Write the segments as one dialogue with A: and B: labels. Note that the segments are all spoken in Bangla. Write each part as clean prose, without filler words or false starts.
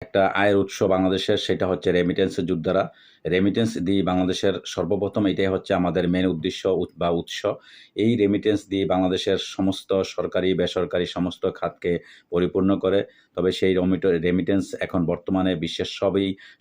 A: একটা আয়ের উৎস বাংলাদেশের, সেটা হচ্ছে রেমিটেন্সের যোদ্ধারা। রেমিটেন্স দিয়ে বাংলাদেশের সর্বপ্রথম এটাই হচ্ছে আমাদের মেন উদ্দেশ্য বা উৎস। এই রেমিটেন্স দিয়ে বাংলাদেশের সমস্ত সরকারি বেসরকারি সমস্ত খাতকে পরিপূর্ণ করে। তবে সেই রেমিটেন্স এখন বর্তমানে বিশ্বের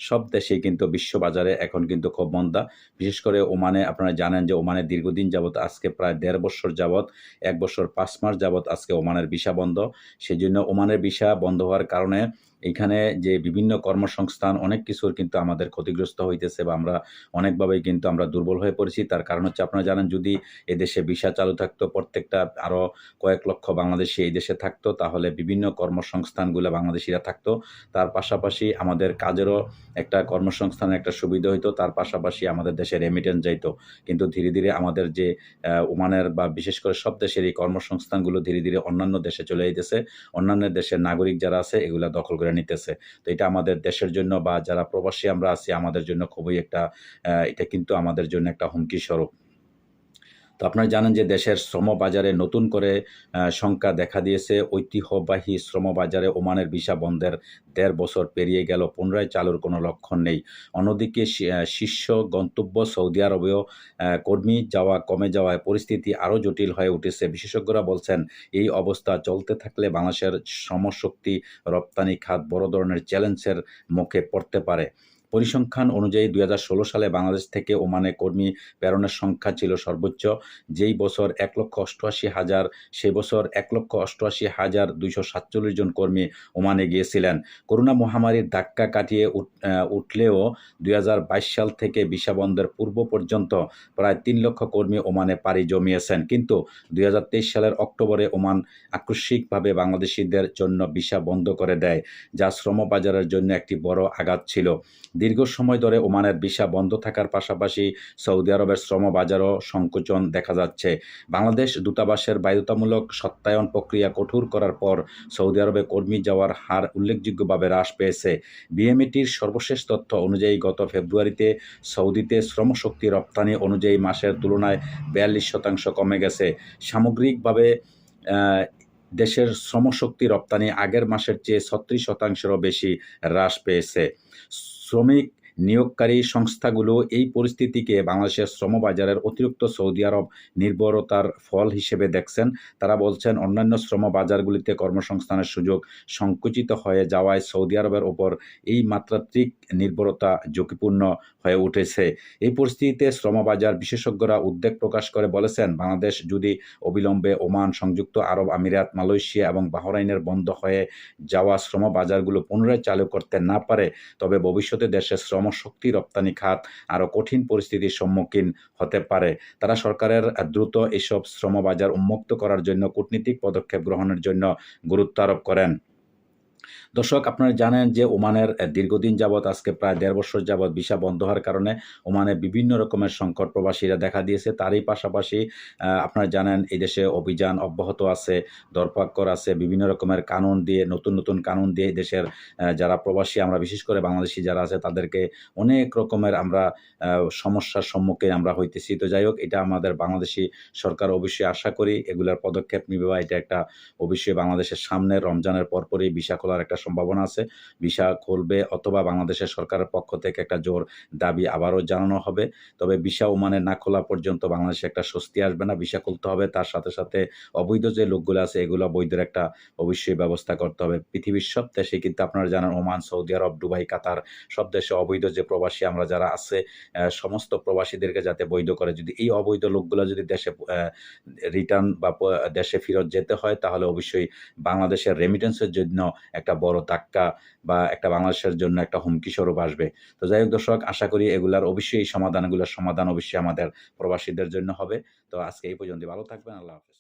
A: সব দেশেই কিন্তু বিশ্ববাজারে এখন কিন্তু খুব মন্দা। বিশেষ করে ওমানে আপনারা জানেন যে ওমানে দীর্ঘদিন যাবৎ আজকে প্রায় ১.৫ বছর যাবৎ ১ বছর ৫ মাস যাবৎ আজকে ওমানের ভিসা বন্ধ। সেজন্য ওমানের ভিসা বন্ধ হওয়ার কারণে এইখানে যে বিভিন্ন কর্মসংস্থান অনেক কিছুর কিন্তু আমাদের ক্ষতিগ্রস্ত হইতেছে বা আমরা অনেকভাবেই কিন্তু আমরা দুর্বল হয়ে পড়েছি। তার কারণ হচ্ছে আপনারা জানেন, যদি এদেশে ভিসা চালু থাকতো, প্রত্যেকটা আরও কয়েক লক্ষ বাংলাদেশি এই দেশে থাকতো, তাহলে বিভিন্ন কর্মসংস্থানগুলো বাংলাদেশিরা থাকতো। তার পাশাপাশি আমাদের কাজেরও একটা কর্মসংস্থানের একটা সুবিধা হইতো। তার পাশাপাশি আমাদের দেশে রেমিটেন্স যাইতো। কিন্তু ধীরে, ধীরে আমাদের যে ওমানের বা বিশেষ করে সব দেশের এই কর্মসংস্থানগুলো ধীরে, ধীরে অন্যান্য দেশে চলে যাইতেছে। অন্যান্য দেশের নাগরিক যারা আছে এগুলা দখল করে নিতেছে। তো এটা আমাদের দেশের জন্য বা যারা প্রবাসী আমরা আছি আমাদের জন্য খুবই একটা এটা কিন্তু আমাদের জন্য একটা হুমকি স্বরূপ। তো আপনারা জানেন যে দেশের শ্রমবাজারে নতুন করে শঙ্কা দেখা দিয়েছে। ঐতিহ্যবাহী শ্রমবাজারে ওমানের ভিসা বন্ধের ১.৫ বছর পেরিয়ে গেল, পুনরায় চালুর কোনো লক্ষণ নেই। অন্যদিকে শীর্ষ গন্তব্য সৌদি আরবেও কর্মী যাওয়া কমে যাওয়ায় পরিস্থিতি আরও জটিল হয়ে উঠেছে। বিশেষজ্ঞরা বলছেন, এই অবস্থা চলতে থাকলে বাংলাদেশের শ্রমশক্তি রপ্তানি খাত বড় ধরনের চ্যালেঞ্জের মুখে পড়তে পারে। পরিসংখ্যান অনুযায়ী ২০১৬ সালে বাংলাদেশ থেকে ওমানে কর্মী প্রেরণের সংখ্যা ছিল সর্বোচ্চ। যেই বছর ১,৮৮,০০০, সে বছর ১,৮৮,২৪৭ জন কর্মী ওমানে গিয়েছিলেন। করোনা মহামারীর ধাক্কা কাটিয়ে উঠলেও ২০২২ সাল থেকে ভিসা বন্ধের পূর্ব পর্যন্ত প্রায় ৩ লক্ষ কর্মী ওমানে পাড়ি জমিয়েছেন। কিন্তু ২০২৩ সালের অক্টোবরে ওমান আকস্মিকভাবে বাংলাদেশিদের জন্য ভিসা বন্ধ করে দেয়, যা শ্রমবাজারের জন্য একটি বড় আঘাত ছিল। দীর্ঘ সময় ধরে ওমানের ভিসা বন্ধ থাকার পাশাপাশি সৌদি আরবের শ্রমবাজারও সংকোচন দেখা যাচ্ছে। বাংলাদেশ দূতাবাসের বাধ্যতামূলক সত্যায়ন প্রক্রিয়া কঠোর করার পর সৌদি আরবে কর্মী যাওয়ার হার উল্লেখযোগ্যভাবে হ্রাস পেয়েছে। বিএমইটির সর্বশেষ তথ্য অনুযায়ী গত ফেব্রুয়ারিতে সৌদিতে শ্রমশক্তি রপ্তানি অনুযায়ী মাসের তুলনায় ৪২% কমে গেছে। সামগ্রিকভাবে দেশের শ্রমশক্তি রপ্তানি আগের মাসের চেয়ে ৩৬%-রও বেশি হ্রাস পেয়েছে। শ্রমিক নিয়োগকারী সংস্থাগুলো এই পরিস্থিতিকে বাংলাদেশের শ্রমবাজারের অতিরিক্ত সৌদি আরব নির্ভরতার ফল হিসেবে দেখছেন। তারা বলছেন, অন্যান্য শ্রমবাজারগুলিতে কর্মসংস্থানের সুযোগ সংকুচিত হয়ে যাওয়ায় সৌদি আরবের ওপর এই মাত্রাতিরিক্ত নির্ভরতা ঝুঁকিপূর্ণ হয়ে উঠেছে। এই পরিস্থিতিতে শ্রমবাজার বিশেষজ্ঞরা উদ্বেগ প্রকাশ করে বলেছেন, বাংলাদেশ যদি অবিলম্বে ওমান, সংযুক্ত আরব আমিরাত, মালয়েশিয়া এবং বাহরাইনের বন্ধ হয়ে যাওয়া শ্রমবাজারগুলো পুনরায় চালু করতে না পারে, তবে ভবিষ্যতে দেশের শ্রমশক্তি রপ্তানি খাত আরও কঠিন পরিস্থিতির সম্মুখীন হতে পারে। তারা সরকারের দ্রুত এসব শ্রমবাজার উন্মুক্ত করার জন্য কূটনীতিক পদক্ষেপ গ্রহণের জন্য গুরুত্ব আরোপ করেন। দর্শক, আপনারা জানেন যে ওমানের দীর্ঘদিন যাবৎ আজকে প্রায় ১.৫ বছর যাবৎ ভিসা বন্ধ হওয়ার কারণে ওমানে বিভিন্ন রকমের সংকট প্রবাসীরা দেখা দিয়েছে। তারই পাশাপাশি আপনারা জানেন এই দেশে অভিযান অব্যাহত আছে, ধরপাকড় আছে, বিভিন্ন রকমের কানুন দিয়ে নতুন কানুন দিয়ে দেশের যারা প্রবাসী আমরা বিশেষ করে বাংলাদেশি যারা আছে তাদেরকে অনেক রকমের আমরা সমস্যার সম্মুখীন আমরা হইতেছি। তো যাই হোক, এটা আমাদের বাংলাদেশি সরকার অবশ্যই আশা করি এগুলার পদক্ষেপ নিবে বা এটা একটা অবশ্যই বাংলাদেশের সামনে রমজানের পরপরই ভিসা খোলার একটা সম্ভাবনা আছে। ভিসা খুলবে অথবা বাংলাদেশের সরকারের পক্ষ থেকে একটা জোর দাবি আবারও জানানো হবে। তবে ভিসা ওমানে না খোলা পর্যন্ত বাংলাদেশে একটা স্বস্তি আসবে না। ভিসা খুলতে হবে, তার সাথে, সাথে অবৈধ যে লোকগুলো আছে এগুলো বৈধের একটা অবশ্যই ব্যবস্থা করতে হবে। পৃথিবীর সব দেশে কিন্তু আপনারা জানেন ওমান, সৌদি আরব, দুবাই, কাতার সব দেশে অবৈধ যে প্রবাসী আমরা যারা আছে সমস্ত প্রবাসীদেরকে যাতে বৈধ করে। যদি এই অবৈধ লোকগুলো যদি দেশে রিটার্ন বা দেশে ফেরত যেতে হয়, তাহলে অবশ্যই বাংলাদেশের রেমিটেন্সের জন্য একটা বড় ধাক্কা বা একটা বাংলাদেশের জন্য একটা হুমকি স্বরূপ আসবে। তো যাই হোক দর্শক, আশা করি এগুলার অবশ্যই সমাধান অবশ্যই আমাদের প্রবাসীদের জন্য হবে। তো আজকে এই পর্যন্ত। ভালো থাকবেন। আল্লাহ হাফেজ।